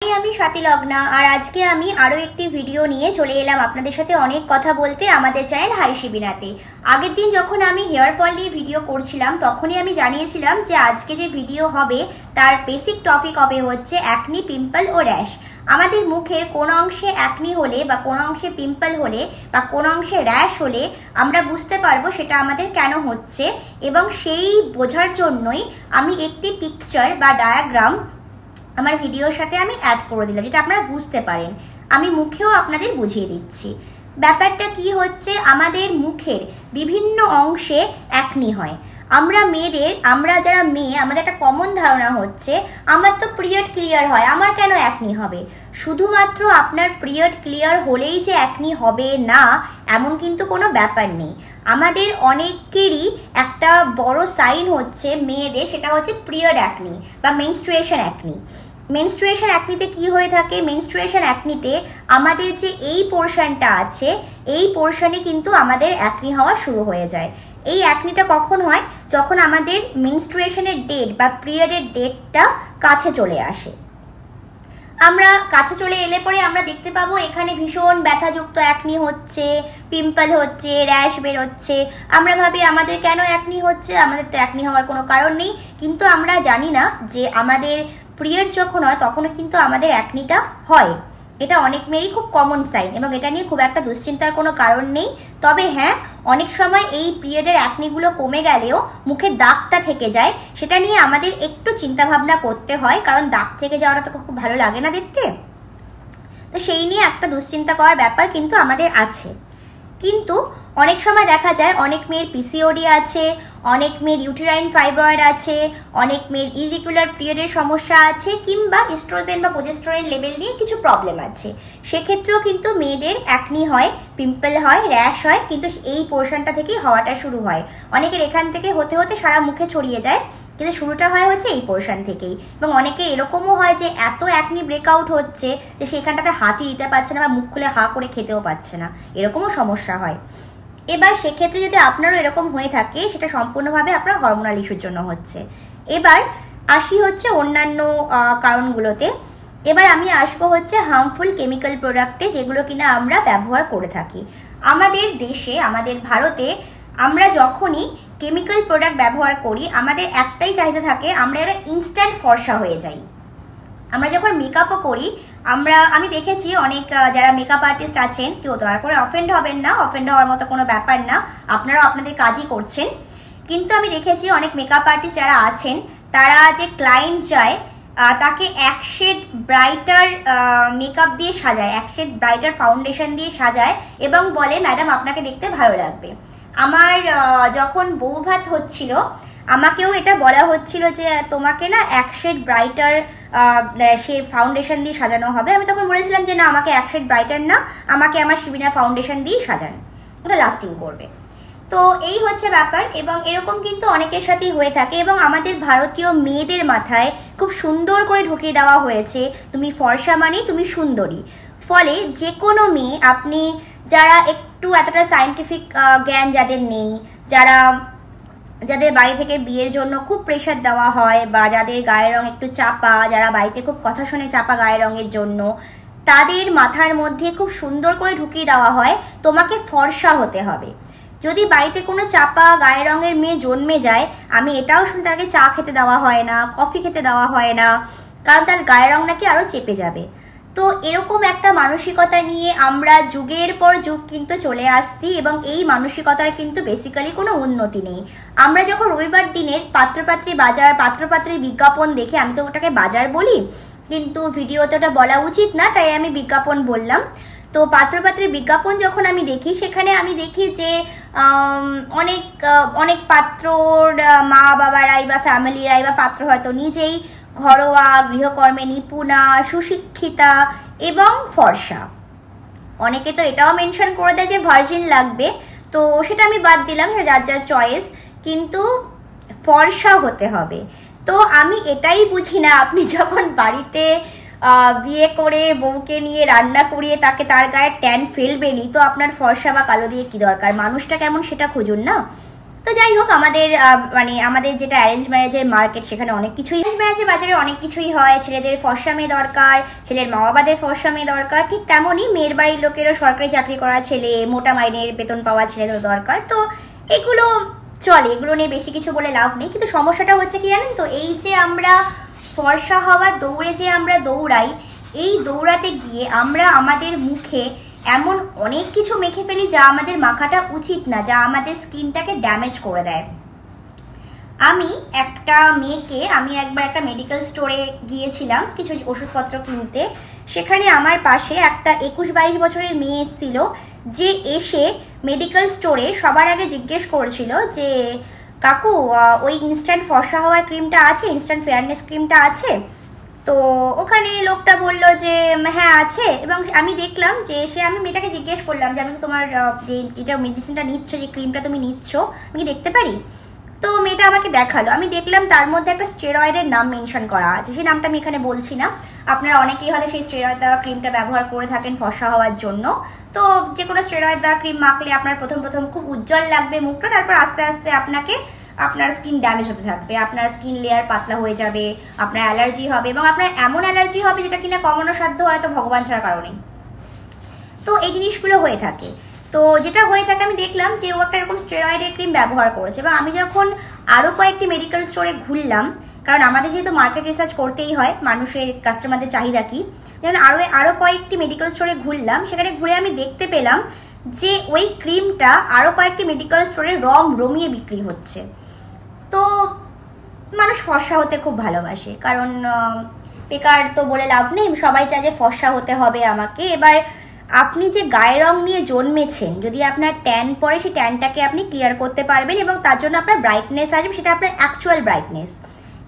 আমি স্বাতিলগ্না আর আজকে আমি আরো একটি ভিডিও নিয়ে চলে এলাম আপনাদের সাথে অনেক কথা বলতে আমাদের চ্যানেল হাই শিবিনাতে। আগের দিন যখন আমি হেয়ার ফল নিয়ে ভিডিও করছিলাম তখনই আমি জানিয়েছিলাম যে আজকে যে ভিডিও হবে তার বেসিক টপিক হবে হচ্ছে অ্যাকনি, পিম্পল ও র্যাশ। আমাদের মুখের কোন অংশে অ্যাকনি হলে বা কোন অংশে পিম্পল হলে বা কোন অংশে র্যাশ হলে আমরা বুঝতে পারবো সেটা আমাদের কেন হচ্ছে, এবং সেই বোঝার জন্যই আমি একটি পিকচার বা ডায়াগ্রাম আমার ভিডিওর সাথে আমি অ্যাড করে দিলাম, যেটা আপনারা বুঝতে পারেন। আমি মুখেও আপনাদের বুঝিয়ে দিচ্ছি ব্যাপারটা কি হচ্ছে। আমাদের মুখের বিভিন্ন অংশে অ্যাকনি হয়। আমরা যারা মেয়ে, আমাদের একটা কমন ধারণা হচ্ছে আমার তো পিরিয়ড ক্লিয়ার হয়, আমার কেন অ্যাকনি হবে। শুধুমাত্র আপনার পিরিয়ড ক্লিয়ার হলেই যে অ্যাকনি হবে না এমন কিন্তু কোনো ব্যাপার নেই। আমাদের অনেকেরই একটা বড় সাইন হচ্ছে মেয়েদের, সেটা হচ্ছে পিরিয়ড অ্যাকনি বা মেনস্ট্রুয়েশন অ্যাকনি। মেনস্ট্রুয়েশন অ্যাকনিতে কি হয়ে থাকে? মেনস্ট্রুয়েশন অ্যাকনিতে আমাদের যে এই পোর্শনটা আছে এই পোর্শনে কিন্তু আমাদের অ্যাকনি হওয়া শুরু হয়ে যায়। এই অ্যাকনিটা কখন হয়? যখন আমাদের মেনস্ট্রুয়েশনের ডেট বা পিরিয়ডের ডেটটা কাছে চলে আসে। আমরা কাছে চলে এলে পরে আমরা দেখতে পাবো এখানে ভীষণ ব্যথাযুক্ত অ্যাকনি হচ্ছে, পিম্পল হচ্ছে, র্যাশ বেরোচ্ছে। আমরা ভাবি আমাদের কেন অ্যাকনি হচ্ছে, আমাদের তো অ্যাকনি হওয়ার কোনো কারণ নেই। কিন্তু আমরা জানি না যে আমাদের পিরিয়ড যখন হয় তখনও কিন্তু আমাদের অ্যাকনিটা হয়। এটা অনেক মেয়েরই খুব কমন সাইন এবং এটা নিয়ে খুব একটা দুশ্চিন্তার কোনো কারণ নেই। তবে হ্যাঁ, অনেক সময় এই পিরিয়ডের অ্যাকনিগুলো কমে গেলেও মুখে দাগটা থেকে যায়, সেটা নিয়ে আমাদের একটু চিন্তাভাবনা করতে হয়, কারণ দাগ থেকে যাওয়াটা তো খুব ভালো লাগে না দেখতে। তো সেই নিয়ে একটা দুশ্চিন্তা করার ব্যাপার কিন্তু আমাদের আছে। কিন্তু অনেক সময় দেখা যায় অনেক মেয়ের পিসিওডি আছে, অনেক মেয়ের ইউটেরাইন ফাইব্রয়েড আছে, অনেক মেয়ের ইরেগুলার পিরিয়ডের সমস্যা আছে, কিংবা ইস্ট্রোজেন বা প্রোজেস্টেরন লেভেল নিয়ে কিছু প্রবলেম আছে। সেক্ষেত্রেও কিন্তু মেয়েদের অ্যাকনি হয়, পিম্পল হয়, র্যাশ হয়, কিন্তু এই পোর্শনটা থেকেই হওয়াটা শুরু হয়। অনেকের এখান থেকে হতে হতে সারা মুখে ছড়িয়ে যায়, কিন্তু শুরুটা হয় হচ্ছে এই পোর্শন থেকেই। এবং অনেকে এরকমও হয় যে এত অ্যাকনি ব্রেকআউট হচ্ছে যে সেখানটাতে হাতই দিতে পারছে না বা মুখ খুলে হা করে খেতেও পাচ্ছে না, এরকমও সমস্যা হয়। এবার সেক্ষেত্রে যদি আপনারও এরকম হয়ে থাকে সেটা সম্পূর্ণভাবে আপনার হরমোনাল ইস্যুর জন্য হচ্ছে। এবার আসি হচ্ছে অন্যান্য কারণগুলোতে। এবার আমি আসবো হচ্ছে হার্মফুল কেমিক্যাল প্রোডাক্টে, যেগুলো কিনা আমরা ব্যবহার করে থাকি আমাদের দেশে, আমাদের ভারতে। আমরা যখনই কেমিক্যাল প্রোডাক্ট ব্যবহার করি আমাদের একটাই চাহিদা থাকে, আমরা এরা ইনস্ট্যান্ট ফর্সা হয়ে যাই। আমরা যখন মেকআপও করি, আমি দেখেছি অনেক যারা মেকআপ আর্টিস্ট আছেন, কেউ দয়া করে অফেন্ড হবেন না, অফেন্ড হওয়ার মতো কোনো ব্যাপার না, আপনারা আপনাদের কাজই করছেন। কিন্তু আমি দেখেছি অনেক মেকআপ আর্টিস্ট যারা আছেন তারা যে ক্লায়েন্ট যায় তাকে এক শেড ব্রাইটার মেকআপ দিয়ে সাজায়, এক শেড ব্রাইটার ফাউন্ডেশন দিয়ে সাজায় এবং বলে ম্যাডাম আপনাকে দেখতে ভালো লাগবে। আমার যখন বউভাত হচ্ছিল আমাকেও এটা বলা হচ্ছিল যে তোমাকে না এক শেড ব্রাইটার ফাউন্ডেশন দিয়ে সাজানো হবে। আমি তখন বলেছিলাম যে না, আমাকে এক শেড ব্রাইটার না, আমাকে আমার শিবিনা ফাউন্ডেশন দিয়ে সাজান, ওটা লাস্টিং করবে। তো এই হচ্ছে ব্যাপার, এবং এরকম কিন্তু অনেকের সাথেই হয়ে থাকে। এবং আমাদের ভারতীয় মেয়েদের মাথায় খুব সুন্দর করে ঢুকিয়ে দেওয়া হয়েছে তুমি ফর্সা মানেই তুমি সুন্দরী। ফলে যে কোনো মেয়ে, আপনি যারা একটু এতটা সায়েন্টিফিক জ্ঞান যাদের নেই, যাদের বাড়ি থেকে বিয়ের জন্য খুব প্রেশার দেওয়া হয়, বা যাদের গায়ের রং একটু চাপা, যারা বাড়িতে খুব কথা শোনে চাপা গায়ের রঙের জন্য, তাদের মাথার মধ্যে খুব সুন্দর করে ঢুকিয়ে দেওয়া হয় তোমাকে ফর্সা হতে হবে। যদি বাড়িতে কোনো চাপা গায়ের রঙের মেয়ে জন্মে যায়, আমি এটাও শুনি তাকে চা খেতে দেওয়া হয় না, কফি খেতে দেওয়া হয় না, কারণ তার গায়ের রং নাকি আরও চেপে যাবে। তো এরকম একটা মানসিকতা নিয়ে আমরা যুগের পর যুগ কিন্তু চলে আসছি, এবং এই মানসিকতার কিন্তু বেসিক্যালি কোনো উন্নতি নেই। আমরা যখন রবিবার দিনের পাত্রপাত্রী বিজ্ঞাপন দেখে, আমি তো ওটাকে বাজার বলি কিন্তু ভিডিওতে ওটা বলা উচিত না, তাই আমি বিজ্ঞাপন বললাম। তো পাত্রপাত্রীর বিজ্ঞাপন যখন আমি দেখি, সেখানে আমি দেখি যে অনেক পাত্রর মা বাবারাই বা ফ্যামিলিরাই বা পাত্র হয়তো নিজেই ঘরোয়া, গৃহকর্মে নিপুণা, সুশিক্ষিতা এবং ফর্সা। অনেকে তো এটাও মেনশন করে দেয় যে ভার্জিন লাগবে, তো সেটা আমি বাদ দিলাম, সেটা যার যার চয়েস, কিন্তু ফর্সা হতে হবে। তো আমি এটাই বুঝি না, আপনি যখন বাড়িতে বিয়ে করে বউকে নিয়ে রান্না করিয়ে তাকে তার গায়ে ট্যান ফেলবেনি, তো আপনার ফর্সা বা কালো দিয়ে কি দরকার? মানুষটা কেমন সেটা খুঁজুন না। তো তো যাই হোক, আমাদের যেটা অ্যারেঞ্জ ম্যারেজের মার্কেট, সেখানে অনেক কিছুই, অ্যারেঞ্জ ম্যারেজের বাজারে অনেক কিছুই হয়। ছেলেদের ফর্সা মেয়ে দরকার, ছেলের মা বাবাদের ফর্সা মেয়ে দরকার, ঠিক তেমনই মেয়ের বাড়ির লোকেরও সরকারি চাকরি করা ছেলে, মোটা মাইনের বেতন পাওয়া ছেলেদেরও দরকার। তো এগুলো চলে, এগুলো নিয়ে বেশি কিছু বলে লাভ নেই। কিন্তু সমস্যাটা হচ্ছে কি জানেন তো, এই যে আমরা ফর্সা হওয়ার দৌড়ে যে আমরা দৌড়াই, এই দৌড়াতে গিয়ে আমরা আমাদের মুখে এমন অনেক কিছু মেখে ফেলি যা আমাদের মাখাটা উচিত না, যা আমাদের স্কিনটাকে ড্যামেজ করে দেয়। আমি একবার একটা মেডিকেল স্টোরে গিয়েছিলাম কিছু ওষুধপত্র কিনতে। সেখানে আমার পাশে একটা 21-22 বছরের মেয়ে এসেছিল, যে এসে মেডিকেল স্টোরে সবার আগে জিজ্ঞেস করছিল যে কাকু ওই ইনস্ট্যান্ট ফর্সা হওয়ার ক্রিমটা আছে, ইনস্ট্যান্ট ফেয়ারনেস ক্রিমটা আছে? তো ওখানে লোকটা বলল যে হ্যাঁ আছে। এবং আমি দেখলাম যে আমি মেয়েটাকে জিজ্ঞেস করলাম যে আমি তো তোমার যে এটা মেডিসিনটা নিচ্ছ, যে ক্রিমটা তুমি নিচ্ছ, আমি কি দেখতে পারি? তো মেয়েটা আমাকে দেখালো, আমি দেখলাম তার মধ্যে একটা স্টেরয়েডের নাম মেনশন করা আছে। সেই নামটা আমি এখানে বলছি না, আপনারা অনেকেই হয়তো সেই স্টেরয়েড দেওয়া ক্রিমটা ব্যবহার করে থাকেন ফর্সা হওয়ার জন্য। তো যে কোনো স্টেরয়েড দেওয়া ক্রিম মাখলে আপনার প্রথম খুব উজ্জ্বল লাগবে মুখটা, তারপর আস্তে আস্তে আপনার স্কিন ড্যামেজ হতে থাকবে, আপনার স্কিন লেয়ার পাতলা হয়ে যাবে, আপনার অ্যালার্জি হবে, এবং আপনার এমন অ্যালার্জি হবে যেটা কিনা কমানো সাধ্য হয়তো ভগবান ছাড়া কারণে। তো এই জিনিসগুলো হয়ে থাকে। তো যেটা হয়ে থাকে, আমি দেখলাম যে ও একটা এরকম স্টেরয়েডের ক্রিম ব্যবহার করেছে। এবং আমি যখন আরও কয়েকটি মেডিকেল স্টোরে ঘুরলাম, কারণ আমাদের যেহেতু মার্কেট রিসার্চ করতেই হয় মানুষের কাস্টমারদের চাহিদা কী, যেমন আরও কয়েকটি মেডিকেল স্টোরে ঘুরলাম, সেখানে ঘুরে আমি দেখতে পেলাম যে ওই ক্রিমটা আরও কয়েকটি মেডিকেল স্টোরে রং রমিয়ে বিক্রি হচ্ছে। তো মানুষ ফর্সা হতে খুব ভালোবাসে, কারণ বেকার তো বলে লাভ নেই, সবাই চায় যে ফর্সা হতে হবে আমাকে। এবার আপনি যে গায়ের রং নিয়ে জন্মেছেন, যদি আপনার ট্যান পড়ে, সেই ট্যানটাকে আপনি ক্লিয়ার করতে পারবেন এবং তার জন্য আপনার ব্রাইটনেস আসবে, সেটা আপনার অ্যাকচুয়াল ব্রাইটনেস।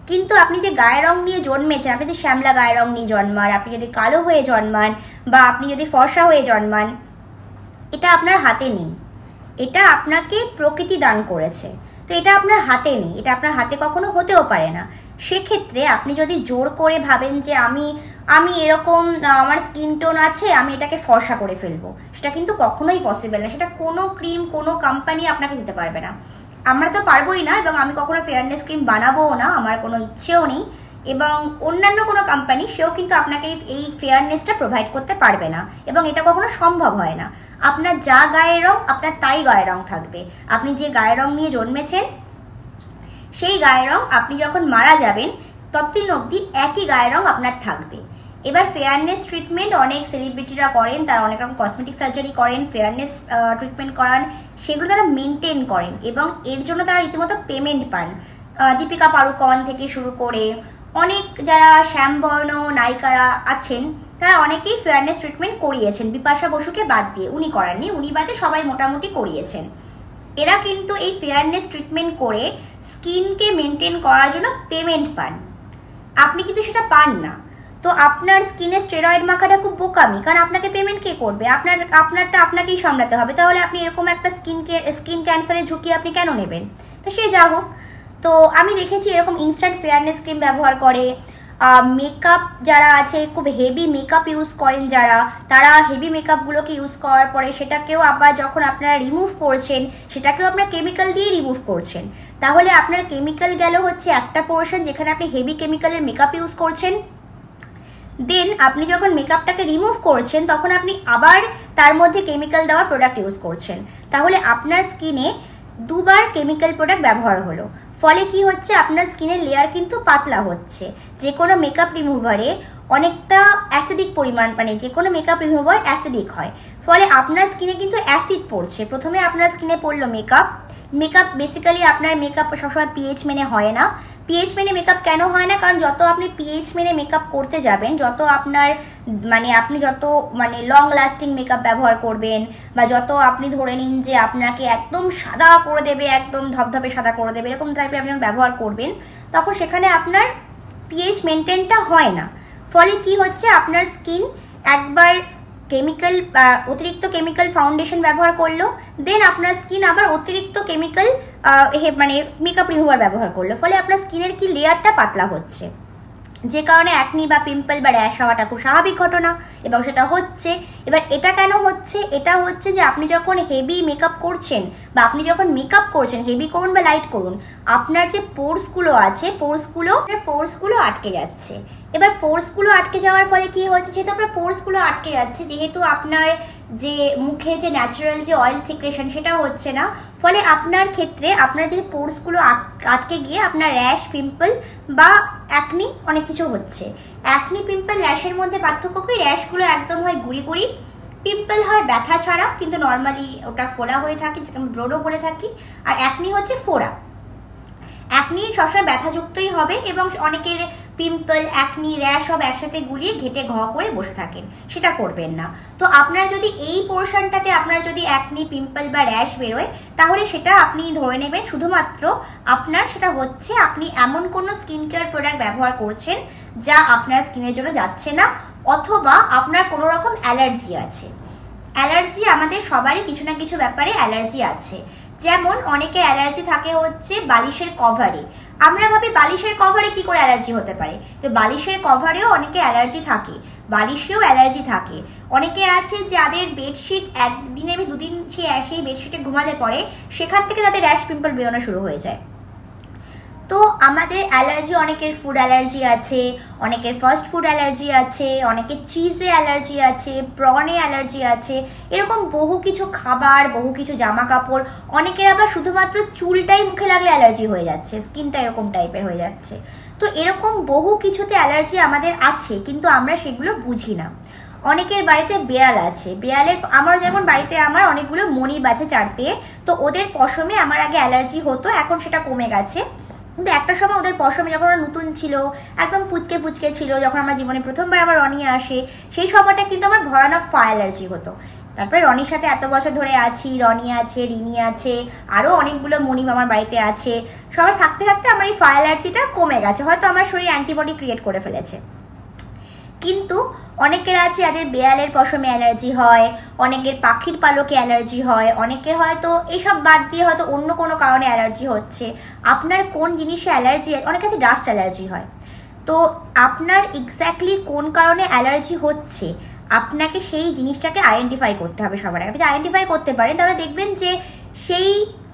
কিন্তু আপনি যে গায়ের রং নিয়ে জন্মেছেন, আপনি যদি শ্যামলা গায়ের রং নিয়ে জন্মান, আপনি যদি কালো হয়ে জন্মান, বা আপনি যদি ফর্সা হয়ে জন্মান, এটা আপনার হাতে নেই, এটা আপনাকে প্রকৃতি দান করেছে। তো এটা আপনার হাতে নেই, এটা আপনার হাতে কখনো হতেও পারে না। সেক্ষেত্রে আপনি যদি জোর করে ভাবেন যে আমি এরকম আমার স্কিন টোন আছে, আমি এটাকে ফর্সা করে ফেলবো, সেটা কিন্তু কখনোই পসিবল না। সেটা কোনো ক্রিম, কোনো কোম্পানি আপনাকে দিতে পারবে না। আমরা তো পারবোই না, এবং আমি কখনো ফেয়ারনেস ক্রিম বানাবোও না, আমার কোনো ইচ্ছেও নেই। এবং অন্যান্য কোনো কোম্পানি, সেও কিন্তু আপনাকে এই ফেয়ারনেসটা প্রোভাইড করতে পারবে না, এবং এটা কখনো সম্ভব হয় না। আপনার যা গায়ের রং, আপনার তাই গায়ের রং থাকবে। আপনি যে গায়ের রং নিয়ে জন্মেছেন, সেই গায়ের রং আপনি যখন মারা যাবেন ততদিন অবধি একই গায়ের রং আপনার থাকবে। এবার ফেয়ারনেস ট্রিটমেন্ট অনেক সেলিব্রিটিরা করেন, তারা অনেক রকম কসমেটিক সার্জারি করেন, ফেয়ারনেস ট্রিটমেন্ট করান, সেগুলো তারা মেনটেন করেন এবং এর জন্য তারা রীতিমতো পেমেন্ট পান। দীপিকা পাড়ুকোন থেকে শুরু করে অনেক যারা শ্যামবর্ণ নায়িকারা আছেন, তারা অনেকেই ফেয়ারনেস ট্রিটমেন্ট করিয়েছেন। বিপাশা বসুকে বাদ দিয়ে, উনি করাননি, উনি বাদে সবাই মোটামুটি করিয়েছেন। এরা কিন্তু এই ফেয়ারনেস ট্রিটমেন্ট করে স্কিনকে মেনটেন করার জন্য পেমেন্ট পান, আপনি কিন্তু সেটা পান না। তো আপনার স্কিনে স্টেরয়েড মাখাটা খুব বোকামি, কারণ আপনাকে পেমেন্ট কে করবে? আপনারটা আপনাকেই সামলাতে হবে। তাহলে আপনি এরকম একটা স্কিন ক্যান্সারের ঝুঁকি আপনি কেন নেবেন? তো সে যা হোক, তো আমি দেখেছি এরকম ইনস্ট্যান্ট ফেয়ারনেস ক্রিম ব্যবহার করে। মেকআপ যারা আছে, খুব হেভি মেকআপ ইউজ করেন যারা, তারা হেভি মেকআপগুলোকে ইউজ করার পরে সেটাকেও আবার যখন আপনারা রিমুভ করছেন, সেটাকেও আপনার কেমিক্যাল দিয়ে রিমুভ করছেন। তাহলে আপনার কেমিক্যাল গেল হচ্ছে একটা পোর্শন, যেখানে আপনি হেভি কেমিক্যালের মেকআপ ইউজ করছেন। দেন আপনি যখন মেকআপটাকে রিমুভ করছেন, তখন আপনি আবার তার মধ্যে কেমিক্যাল দেওয়া প্রোডাক্ট ইউজ করছেন। তাহলে আপনার স্কিনে দুবার কেমিক্যাল প্রোডাক্ট ব্যবহার হলো। ফলে কি হচ্ছে, আপনার স্কিনের লেয়ার কিন্তু পাতলা হচ্ছে। যে কোনো মেকআপ রিমুভারে অনেকটা অ্যাসিডিক পরিমাণ, মানে যে কোনো মেকআপ রিমুভার অ্যাসিডিক হয়, ফলে আপনার স্কিনে কিন্তু অ্যাসিড পড়ছে। প্রথমে আপনার স্কিনে পড়লো মেকআপ। বেসিক্যালি আপনার মেকআপ সবসময় পিএইচ মেনে হয় না। পিএইচ মেনে মেকআপ কেন হয় না? কারণ যত আপনি পিএইচ মেনে মেকআপ করতে যাবেন, আপনি যত লং লাস্টিং মেকআপ ব্যবহার করবেন, বা যত আপনি ধরে নিন যে আপনাকে একদম সাদা করে দেবে, একদম ধপধপে সাদা করে দেবে, এরকম টাইপের আপনি ব্যবহার করবেন, তখন সেখানে আপনার পিএইচ মেনটেনটা হয় না। ফলে কি হচ্ছে, আপনার স্কিন একবার অতিরিক্ত কেমিক্যাল ফাউন্ডেশন ব্যবহার করলো, দেন আপনার স্কিন আবার অতিরিক্ত কেমিক্যাল মেকআপ রিমুভার ব্যবহার করলো, ফলে আপনার স্কিনের কি লেয়ারটা পাতলা হচ্ছে। যে কারণে অ্যাকনি বা পিম্পল বা র্যাশ হওয়াটা খুব স্বাভাবিক ঘটনা এবং সেটা হচ্ছে। এবার এটা কেন হচ্ছে? এটা হচ্ছে যে আপনি যখন হেভি মেকআপ করছেন বা আপনি যখন মেকআপ করছেন, হেভি করুন বা লাইট করুন, আপনার যে পোর্সগুলো আছে পোর্সগুলো আটকে যাচ্ছে। এবার পোর্সগুলো আটকে যাওয়ার ফলে কি হচ্ছে, যেহেতু আপনার পোর্সগুলো আটকে যাচ্ছে, যেহেতু আপনার যে মুখের যে ন্যাচারাল যে অয়েল সিক্রেশন সেটা হচ্ছে না, ফলে আপনার ক্ষেত্রে আপনার যে পোর্সগুলো আটকে গিয়ে আপনার র্যাশ, পিম্পল বা অ্যাকনি অনেক কিছু হচ্ছে। অ্যাকনি, পিম্পল, র্যাশের মধ্যে পার্থক্য কি? র্যাশগুলো একদম হয় গুড়ি গুড়ি, পিম্পল হয় ব্যথা ছাড়া, কিন্তু নর্মালি ওটা ফোলা হয়ে থাকে, যেটা আমি ব্রোডও বলে থাকি। আর অ্যাকনি হচ্ছে ফোড়া। অ্যাকনি সবসময় ব্যথাযুক্তই হবে এবং অনেকের পিম্পল, অ্যাকনি, র্যাশ সব একসাথে গুলিয়ে ঘেটে ঘ করে বসে থাকেন, সেটা করবেন না। তো আপনার যদি এই পোর্শনটাতে আপনার যদি অ্যাকনি, পিম্পল বা র্যাশ বেরোয়, তাহলে সেটা আপনি ধরে নেবেন শুধুমাত্র আপনার সেটা হচ্ছে আপনি এমন কোনো স্কিন কেয়ার প্রোডাক্ট ব্যবহার করছেন যা আপনার স্কিনের জন্য যাচ্ছে না, অথবা আপনার কোনো রকম অ্যালার্জি আছে। অ্যালার্জি আমাদের সবারই কিছু না কিছু ব্যাপারে অ্যালার্জি আছে। যেমন অনেকের অ্যালার্জি থাকে হচ্ছে বালিশের কভারে। আমরা ভাবি বালিশের কভারে কি করে অ্যালার্জি হতে পারে, তো বালিশের কভারেও অনেকে অ্যালার্জি থাকে, বালিশেও অ্যালার্জি থাকে। অনেকে আছে যাদের বেডশিট একদিনে দুদিন সেই বেডশিটে ঘুমালে পরে সেখান থেকে তাদের র্যাশ, পিম্পল বেরোনো শুরু হয়ে যায়। তো আমাদের অ্যালার্জি, অনেকের ফুড অ্যালার্জি আছে, অনেকের ফাস্ট ফুড অ্যালার্জি আছে, অনেকের চিজে অ্যালার্জি আছে, প্রনে অ্যালার্জি আছে, এরকম বহু কিছু খাবার, বহু কিছু জামা কাপড়। অনেকের আবার শুধুমাত্র চুলটাই মুখে লাগলে অ্যালার্জি হয়ে যাচ্ছে, স্কিনটা এরকম টাইপের হয়ে যাচ্ছে। তো এরকম বহু কিছুতে অ্যালার্জি আমাদের আছে, কিন্তু আমরা সেগুলো বুঝি না। অনেকের বাড়িতে বেড়াল আছে, বেড়ালের আমার যেমন বাড়িতে আমার অনেকগুলো মণি আছে চার পেয়ে, তো ওদের পশমে আমার আগে অ্যালার্জি হতো, এখন সেটা কমে গেছে। কিন্তু একটা সময় ওদের পশমে যখন ওরা নতুন ছিল, একদম পুচকে পুচকে ছিল, যখন আমার জীবনে প্রথমবার আমার রনি আসে, সেই সময়টা কিন্তু আমার ভয়ানক ফার অ্যালার্জি হতো। তারপরে রনির সাথে এত বছর ধরে আছি, রনি আছে, রিনি আছে, আরও অনেকগুলো মণি আমার বাড়িতে আছে, সবার থাকতে থাকতে আমার এই ফার অ্যালার্জিটা কমে গেছে, হয়তো আমার শরীর অ্যান্টিবডি ক্রিয়েট করে ফেলেছে। কিন্তু অনেকের আছে যাদের বেয়ালের পশমে অ্যালার্জি হয়, অনেকের পাখির পালকে অ্যালার্জি হয়, অনেকের হয়তো এইসব বাদ দিয়ে হয়তো অন্য কোনো কারণে অ্যালার্জি হচ্ছে। আপনার কোন জিনিসে অ্যালার্জি, অনেক কাছে ডাস্ট অ্যালার্জি হয়। তো আপনার এক্স্যাক্টলি কোন কারণে অ্যালার্জি হচ্ছে আপনাকে সেই জিনিসটাকে আইডেন্টিফাই করতে হবে সবার আগে। যদি আইডেন্টিফাই করতে পারেন তাহলে দেখবেন যে সেই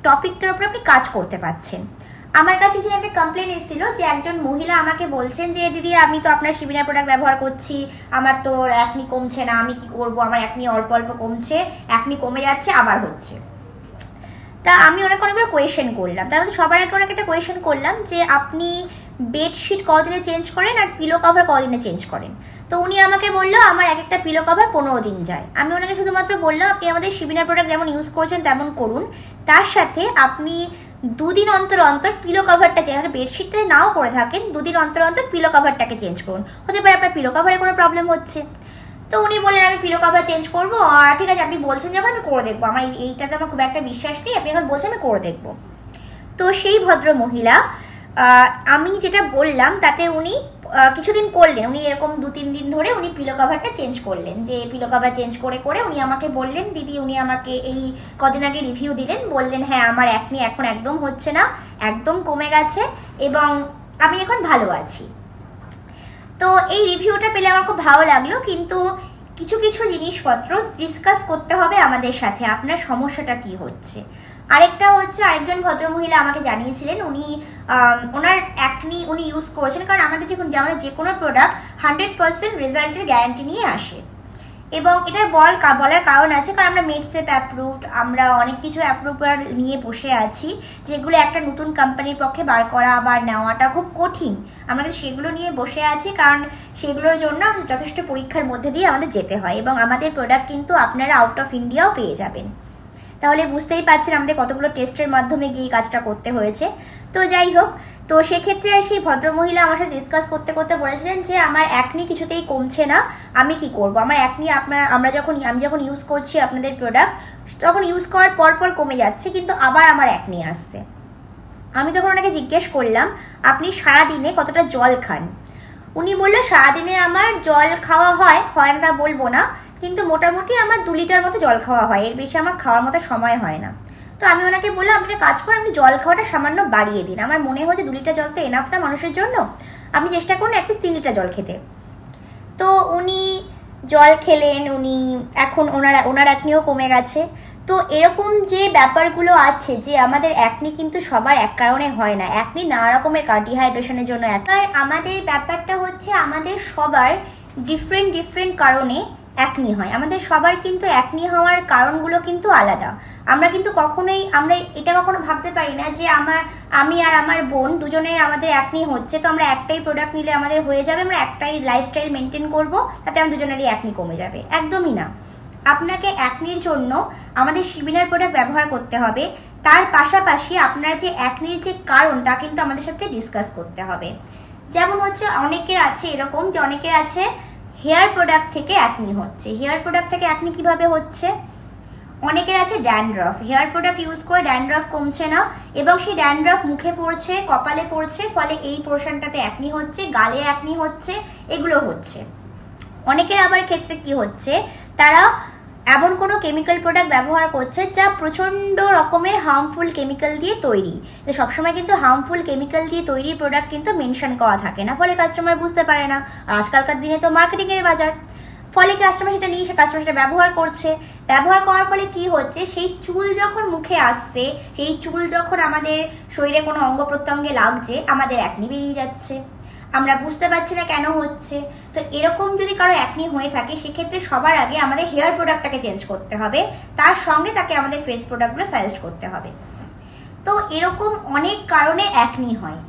টপিকটার উপরে আপনি কাজ করতে পারছেন। আমার কাছে যে একটা কমপ্লেন এসেছিল যে একজন মহিলা আমাকে বলছেন যে দিদি আমি তো আপনার শিবিনার প্রোডাক্ট ব্যবহার করছি, আমার তো অ্যাকনি কমছে না, আমি কি করব, আমার অ্যাকনি অল্প অল্প কমছে, অ্যাকনি কমে যাচ্ছে আবার হচ্ছে। তা আমি অনেকগুলো কোয়েশ্চেন করলাম, তার মধ্যে সবার আগে অনেক একটা কোয়েশ্চেন করলাম যে আপনি বেডশিট কদিনে চেঞ্জ করেন আর পিলো কভার কদিনে চেঞ্জ করেন। তো উনি আমাকে বললো আমার এক একটা পিলো কভার 15 দিন যায়। আমি ওনাকে শুধুমাত্র বললাম আপনি আমাদের শিবিনার প্রোডাক্ট যেমন ইউজ করছেন তেমন করুন, তার সাথে আপনি 2 দিন অন্তর অন্তর পিলো কভারটা চেঞ্জ, বেডশিটটা নাও করে থাকেন 2 দিন অন্তর অন্তর পিলো কভারটাকে চেঞ্জ করুন, হতে পারে আপনার পিলো কভারে কোনো প্রবলেম হচ্ছে। তো উনি বললেন আমি পিলো কভার চেঞ্জ করবো, আর ঠিক আছে আপনি বলছেন যখন আমি করে দেখবো, আমার এইটাতে আমার খুব একটা বিশ্বাস নেই, আপনি এখন বলছেন আমি করে দেখবো। তো সেই ভদ্র মহিলা আমি যেটা বললাম তাতে উনি কিছুদিন করলেন, উনি এরকম 2-3 দিন ধরে উনি পিলো কভারটা চেঞ্জ করলেন, যে পিলো কভার চেঞ্জ করে করে উনি আমাকে বললেন দিদি, উনি আমাকে এই কদিন আগে রিভিউ দিলেন, বললেন হ্যাঁ আমার অ্যাকনি এখন একদম হচ্ছে না, একদম কমে গেছে এবং আমি এখন ভালো আছি। তো এই রিভিউটা পেলে আমার খুব ভালো লাগলো, কিন্তু কিছু কিছু জিনিসপত্র ডিসকাস করতে হবে আমাদের সাথে, আপনার সমস্যাটা কি হচ্ছে। আরেকটা হচ্ছে আরেকজন ভদ্রমহিলা আমাকে জানিয়েছিলেন উনি ওনার অ্যাকনি উনি ইউজ করেছেন, কারণ আমাদের যে কোনো প্রোডাক্ট 100% রেজাল্টের গ্যারান্টি নিয়ে আসে এবং এটার বলার কারণ আছে, কারণ আমরা মেডসেপ অ্যাপ্রুভড, আমরা অনেক কিছু অ্যাপ্রুভাল নিয়ে বসে আছি যেগুলো একটা নতুন কোম্পানির পক্ষে বার করা বা নেওয়াটা খুব কঠিন। আমরা সেগুলো নিয়ে বসে আছি কারণ সেগুলোর জন্য যথেষ্ট পরীক্ষার মধ্যে দিয়ে আমাদের যেতে হয় এবং আমাদের প্রোডাক্ট কিন্তু আপনারা আউট অফ ইন্ডিয়াও পেয়ে যাবেন। তাহলে বুঝতেই পারছেন আমাদের কতগুলো টেস্টের মাধ্যমে গিয়ে কাজটা করতে হয়েছে। তো যাই হোক, তো সেক্ষেত্রে সেই ভদ্রমহিলা আমার সাথে ডিসকাস করতে করতে বলেছিলেন যে আমার অ্যাকনি কিছুতেই কমছে না, আমি কি করব, আমার অ্যাকনি আমি যখন ইউজ করছি আপনাদের প্রোডাক্ট তখন ইউজ করার পর কমে যাচ্ছে, কিন্তু আবার আমার অ্যাকনি আসছে। আমি তখন ওনাকে জিজ্ঞেস করলাম আপনি সারাদিনে কতটা জল খান। উনি বললো সারাদিনে আমার জল খাওয়া হয় না তা বলবো না, কিন্তু মোটামুটি আমার 2 লিটার মতো জল খাওয়া হয়, এর বেশি আমার খাওয়ার মতো সময় হয় না। তো আমি ওনাকে বললাম আপনি একটা কাজ করুন, আপনি জল খাওয়াটা সামান্য বাড়িয়ে দিন। আমার মনে হয় যে 2 লিটার জল তো এনাফ না মানুষের জন্য, আপনি চেষ্টা করুন অ্যাটলিস্ট 3 লিটার জল খেতে। তো উনি জল খেলেন, উনি এখন ওনার অ্যাকনিও কমে গেছে। তো এরকম যে ব্যাপারগুলো আছে যে আমাদের অ্যাকনি কিন্তু সবার এক কারণে হয় না, অ্যাকনি নানা রকমের ডিহাইড্রেশনের জন্য। আর আমাদের ব্যাপারটা হচ্ছে আমাদের সবার ডিফারেন্ট কারণে অ্যাকনি হয়। আমাদের সবার কিন্তু অ্যাকনি হওয়ার কারণগুলো কিন্তু আলাদা। আমরা কিন্তু কখনোই এটা কখনো ভাবতে পারি না যে আমি আর আমার বোন দুজনের আমাদের অ্যাকনি হচ্ছে, তো আমরা একটাই প্রোডাক্ট নিলে আমাদের হয়ে যাবে, আমরা একটাই লাইফস্টাইল মেনটেন করব, তাতে আমার দুজনেরই অ্যাকনি কমে যাবে। একদমই না। আপনাকে অ্যাকনির জন্য আমাদের শিবিনার প্রোডাক্ট ব্যবহার করতে হবে, তার পাশাপাশি আপনার যে অ্যাকনির যে কারণ তা কিন্তু আমাদের সাথে ডিসকাস করতে হবে। যেমন হচ্ছে অনেকের আছে এরকম যে অনেকের আছে হেয়ার প্রোডাক্ট থেকে অ্যাকনি হচ্ছে। হেয়ার প্রোডাক্ট থেকে অ্যাকনি কিভাবে হচ্ছে? অনেকের আছে ড্যান্ড্রফ, হেয়ার প্রোডাক্ট ইউজ করে ড্যান্ড্রফ কমছে না এবং সেই ড্যান্ড্রফ মুখে পড়ছে, কপালে পড়ছে, ফলে এই পোর্শনটাতে অ্যাকনি হচ্ছে, গালে অ্যাকনি হচ্ছে, এগুলো হচ্ছে। অনেকের আবার ক্ষেত্রে কি হচ্ছে, তারা এমন কোনো কেমিক্যাল প্রোডাক্ট ব্যবহার করছে যা প্রচণ্ড রকমের হার্মফুল কেমিক্যাল দিয়ে তৈরি। তো সবসময় কিন্তু হার্মফুল কেমিক্যাল দিয়ে তৈরি প্রোডাক্ট কিন্তু মেনশন করা থাকে না, ফলে কাস্টমার বুঝতে পারে না। আর আজকালকার দিনে তো মার্কেটিংয়ের বাজার, ফলে কাস্টমার সেটা নিয়ে কাস্টমার সেটা ব্যবহার করছে। ব্যবহার করার ফলে কি হচ্ছে, সেই চুল যখন মুখে আসছে, সেই চুল যখন আমাদের শরীরে কোনো অঙ্গ প্রত্যঙ্গে লাগছে, আমাদের অ্যাকনি বেরিয়ে যাচ্ছে, আমরা বুঝতে পারছি না কেন হচ্ছে। তো এরকম যদি কারো অ্যাকনি হয়ে থাকে সেক্ষেত্রে সবার আগে আমাদের হেয়ার প্রোডাক্টটাকে চেঞ্জ করতে হবে, তার সঙ্গে তাকে আমাদের ফেস প্রোডাক্টগুলো সাজেস্ট করতে হবে। তো এরকম অনেক কারণে অ্যাকনি হয়।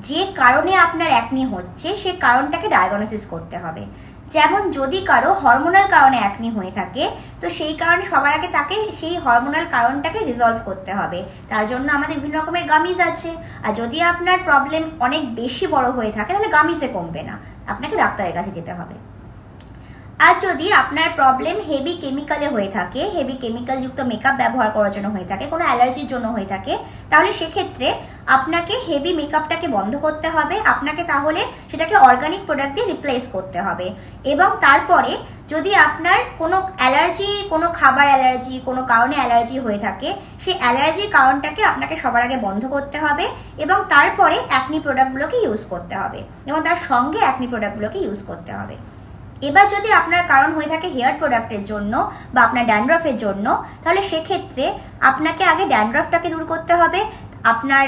যে কারণে আপনার অ্যাকনি হচ্ছে সে কারণটাকে ডায়াগনোসিস করতে হবে। যেমন যদি কারো হরমোনাল কারণে অ্যাকনি হয়ে থাকে, তো সেই কারণে সবার আগে তাকে সেই হরমোনাল কারণটাকে রিজলভ করতে হবে। তার জন্য আমাদের বিভিন্ন রকমের গামিজ আছে। আর যদি আপনার প্রবলেম অনেক বেশি বড় হয়ে থাকে তাহলে গামিজে কমবে না, আপনাকে ডাক্তারের কাছে যেতে হবে। আর যদি আপনার প্রবলেম হেভি কেমিক্যালে হয়ে থাকে, হেভি কেমিক্যালযুক্ত মেকআপ ব্যবহার করার জন্য হয়ে থাকে, কোনো অ্যালার্জির জন্য হয়ে থাকে, তাহলে সেক্ষেত্রে আপনাকে হেভি মেকআপটাকে বন্ধ করতে হবে। আপনাকে তাহলে সেটাকে অর্গানিক প্রোডাক্ট দিয়ে রিপ্লেস করতে হবে। এবং তারপরে যদি আপনার কোনো অ্যালার্জি, কোনো খাবার অ্যালার্জি, কোনো কারণে অ্যালার্জি হয়ে থাকে, সেই অ্যালার্জির কারণটাকে আপনাকে সবার আগে বন্ধ করতে হবে এবং তারপরে অ্যাকনি প্রোডাক্টগুলোকে ইউজ করতে হবে এবং তার সঙ্গে অ্যাকনি প্রোডাক্টগুলোকে ইউজ করতে হবে। এবার যদি আপনার কারণ হয়ে থাকে হেয়ার প্রোডাক্টের জন্য বা আপনার ড্যান্ড্রফের জন্য, তাহলে সেক্ষেত্রে আপনাকে আগে ড্যান্ড্রফটাকে দূর করতে হবে, আপনার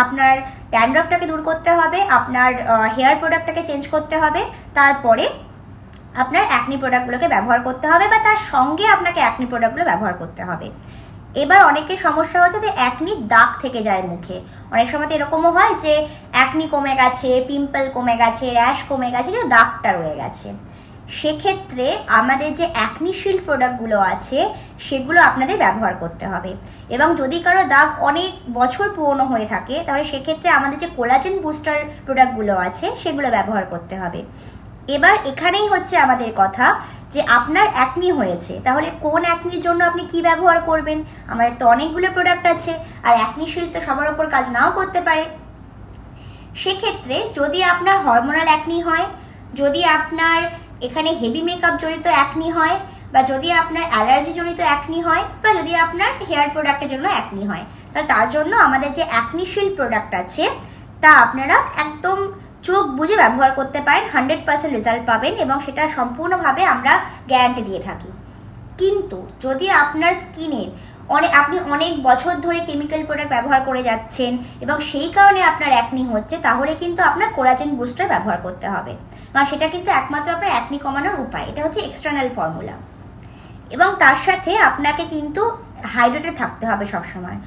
আপনার ড্যান্ড্রফটাকে দূর করতে হবে, আপনার হেয়ার প্রোডাক্টটাকে চেঞ্জ করতে হবে, তারপরে আপনার অ্যাকনি প্রোডাক্টগুলোকে ব্যবহার করতে হবে বা তার সঙ্গে আপনাকে অ্যাকনি প্রোডাক্টগুলো ব্যবহার করতে হবে। এবার অনেকের সমস্যা হচ্ছে যে অ্যাকনি দাগ থেকে যায় মুখে। অনেক সময় তো এরকমও হয় যে অ্যাকনি কমে গেছে, পিম্পল কমে গেছে, র্যাশ কমে গেছে, কিন্তু দাগটা রয়ে গেছে। সেক্ষেত্রে আমাদের যে অ্যাকনি শিল্ড প্রোডাক্টগুলো আছে সেগুলো আপনাদের ব্যবহার করতে হবে। এবং যদি কারো দাগ অনেক বছর পুরনো হয়ে থাকে তাহলে সেক্ষেত্রে আমাদের যে কোলাজেন বুস্টার প্রোডাক্টগুলো আছে সেগুলো ব্যবহার করতে হবে। এবার এখানেই হচ্ছে আমাদের কথা যে আপনার অ্যাকনি হয়েছে, তাহলে কোন অ্যাকনির জন্য আপনি কি ব্যবহার করবেন। আমাদের তো অনেকগুলো প্রোডাক্ট আছে, আর অ্যাকনি শিল্ড তো সবার ওপর কাজ নাও করতে পারে। সেক্ষেত্রে যদি আপনার হরমোনাল অ্যাকনি হয়, যদি আপনার এখানে হেভি মেকআপ জনিত অ্যাকনি হয়, বা যদি আপনার অ্যালার্জি জনিত অ্যাকনি হয়, বা যদি আপনার হেয়ার প্রোডাক্টের জন্য অ্যাকনি হয়, তাহলে তার জন্য আমাদের যে অ্যাকনি শিল্ড প্রোডাক্ট আছে তা আপনারা একদম চোখ বুঝে ব্যবহার করতে পারেন, 100% রেজাল্ট পাবেন এবং সেটা সম্পূর্ণভাবে আমরা গ্যারান্টি দিয়ে থাকি। কিন্তু যদি আপনার স্কিনের আপনি অনেক বছর ধরে কেমিক্যাল প্রোডাক্ট ব্যবহার করে যাচ্ছেন এবং সেই কারণে আপনার অ্যাকনি হচ্ছে, তাহলে কিন্তু আপনার কোলাজেন বুস্টার ব্যবহার করতে হবে, কারণ সেটা কিন্তু একমাত্র আপনার অ্যাকনি কমানোর উপায়। এটা হচ্ছে এক্সটার্নাল ফর্মুলা। এবং তার সাথে আপনাকে কিন্তু হাইড্রেটেড থাকতে হবে, সবসময়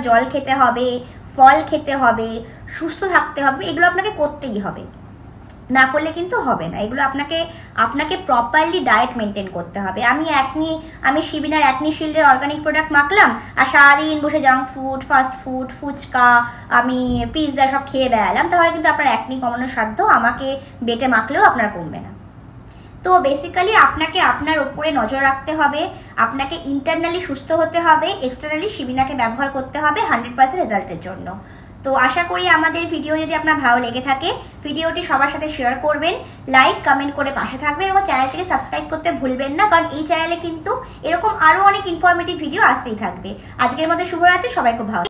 জল খেতে হবে, ফল খেতে হবে, সুস্থ থাকতে হবে। এগুলো আপনাকে করতেই হবে, না করলে কিন্তু হবে না। এগুলো আপনাকে প্রপারলি ডায়েট মেনটেন করতে হবে। আমি শিবিনার অ্যাকনি শিল্ডের অর্গানিক প্রোডাক্ট মাখলাম আর সারাদিন বসে জাঙ্ক ফুড, ফাস্ট ফুড, ফুচকা, আমি পিৎজা সব খেয়ে বেড়ালাম, তাহলে কিন্তু আপনার অ্যাকনি কমানোর সাধ্য আমাকে বেটে মাখলেও আপনার কমবে না। তো বেসিক্যালি আপনাকে আপনার ওপরে নজর রাখতে হবে, আপনাকে ইন্টারনালি সুস্থ হতে হবে, এক্সটার্নালি শিবিনাকে ব্যবহার করতে হবে 100% রেজাল্টের জন্য। তো আশা করি আমাদের ভিডিও যদি আপনার ভালো লেগে থাকে ভিডিওটি সবার সাথে শেয়ার করবেন, লাইক কমেন্ট করে পাশে থাকবেন এবং চ্যানেলটিকে সাবস্ক্রাইব করতে ভুলবেন না, কারণ এই চ্যানেলে কিন্তু এরকম আরও অনেক ইনফরমেটিভ ভিডিও আসতেই থাকবে। আজকের মতো শুভরাত্রি, সবাই খুব ভালো।